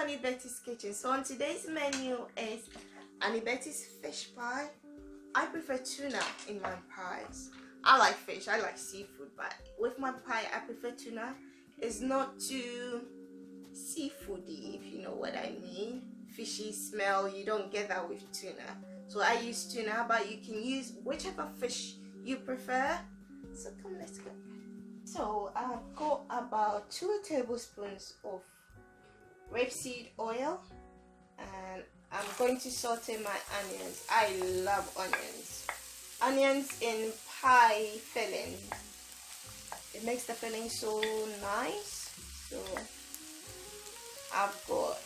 Annie Betty's kitchen. So on today's menu is Annie Betty's fish pie. I prefer tuna in my pies. I like fish, I like seafood, but with my pie I prefer tuna. It's not too seafoody, if you know what I mean. Fishy smell, you don't get that with tuna. So I use tuna, but you can use whichever fish you prefer. So come, let's go. So I've got about 2 tablespoons of rapeseed oil, and I'm going to saute my onions. I love onions. Onions in pie filling. It makes the filling so nice. So I've got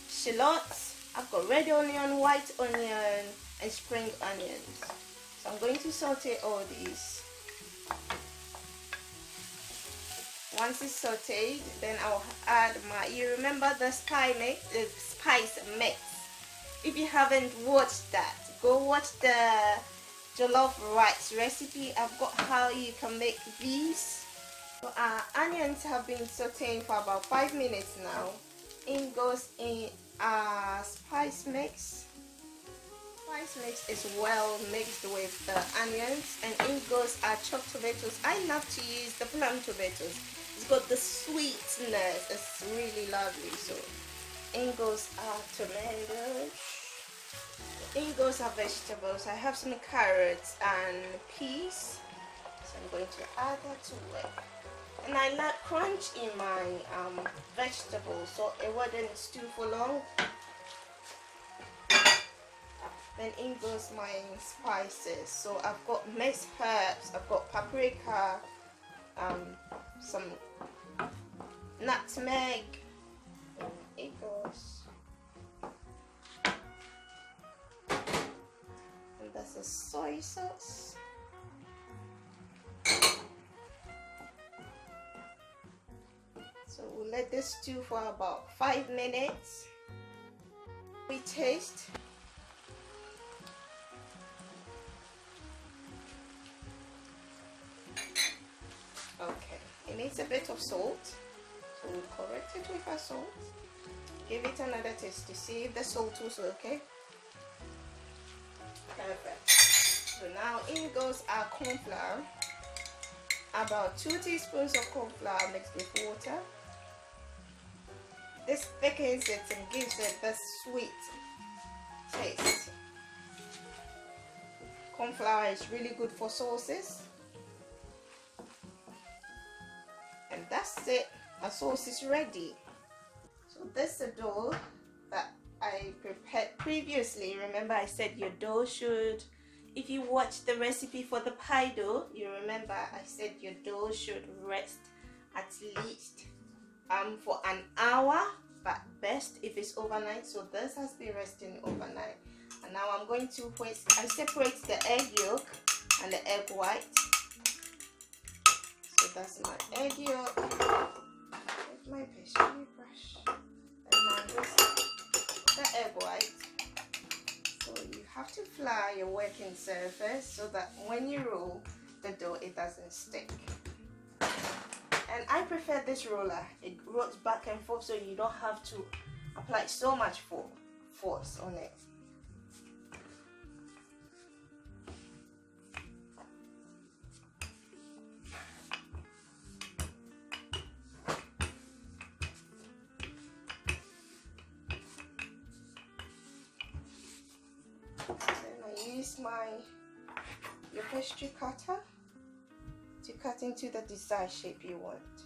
shallots, I've got red onion, white onion, and spring onions. So I'm going to saute all these. Once it's sauteed, then I'll add my, you remember the spice mix. If you haven't watched that, go watch the jollof rice recipe. I've got how you can make these. So our onions have been sauteing for about 5 minutes now. In goes in our spice mix. Spice mix is well mixed with the onions, and in goes our chopped tomatoes. I love to use the plum tomatoes. It's got the sweetness. It's really lovely. So in goes our tomatoes. In goes our vegetables. I have some carrots and peas. So I'm going to add that to it. And I like crunch in my vegetables, so it wouldn't stew for long. Then in goes my spices. So I've got mixed herbs, I've got paprika, some nutmeg, and it goes. And that's a soy sauce. So we'll let this stew for about 5 minutes. We taste. Okay, it needs a bit of salt, so we'll correct it with our salt. Give it another taste to see if the salt was okay. Perfect. So now in goes our corn flour. About 2 teaspoons of corn flour mixed with water. This thickens it and gives it the sweet taste. Corn flour is really good for sauces. And that's it, our sauce is ready. So this is the dough that I prepared previously. Remember I said your dough should, if you watch the recipe for the pie dough, you remember I said your dough should rest at least for an hour, but best if it's overnight. So this has been resting overnight. And now I'm going to I separate the egg yolk and the egg white. So that's my egg yolk with my pastry brush, and now this the egg white. So you have to flour your working surface so that when you roll the dough it doesn't stick. And I prefer this roller. It rolls back and forth, so you don't have to apply so much force on it. Use your pastry cutter to cut into the desired shape you want.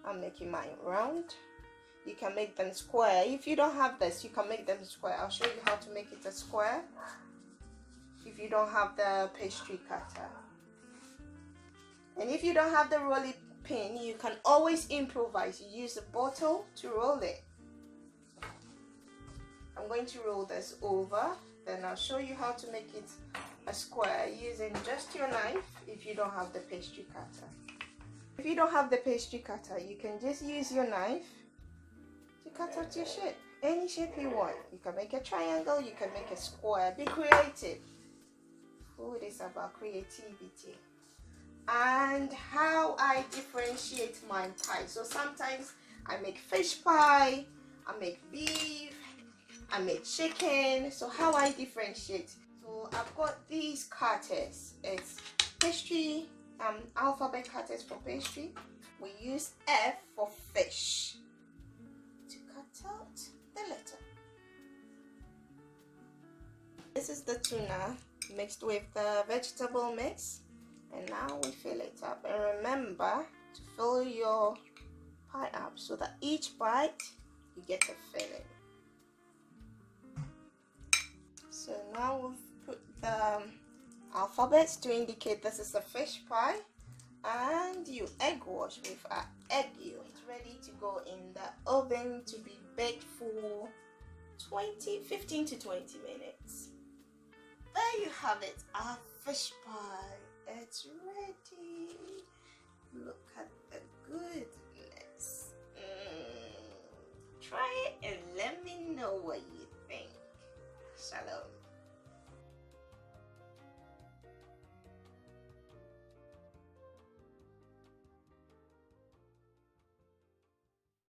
I'm making mine round. You can make them square. If you don't have this, you can make them square. I'll show you how to make it a square if you don't have the pastry cutter. And if you don't have the rolling pin, you can always improvise. You use a bottle to roll it. I'm going to roll this over. Then I'll show you how to make it a square using just your knife if you don't have the pastry cutter. If you don't have the pastry cutter, you can just use your knife to cut out your shape. Any shape you want. You can make a triangle, you can make a square. Be creative. Food is about creativity. And how I differentiate my pie. So sometimes I make fish pie, I make beef, I make chicken. So how I differentiate? So I've got these cutters. It's pastry, alphabet cutters for pastry. We use F for fish to cut out the letter. This is the tuna mixed with the vegetable mix, and now we fill it up. And remember to fill your pie up so that each bite you get a filling. So now we've put the alphabets to indicate this is a fish pie, and you egg wash with our egg yolk. It's ready to go in the oven to be baked for 15 to 20 minutes. There you have it, our fish pie. It's ready. Look at the goodness. Try it and let me know what you think. Shalom.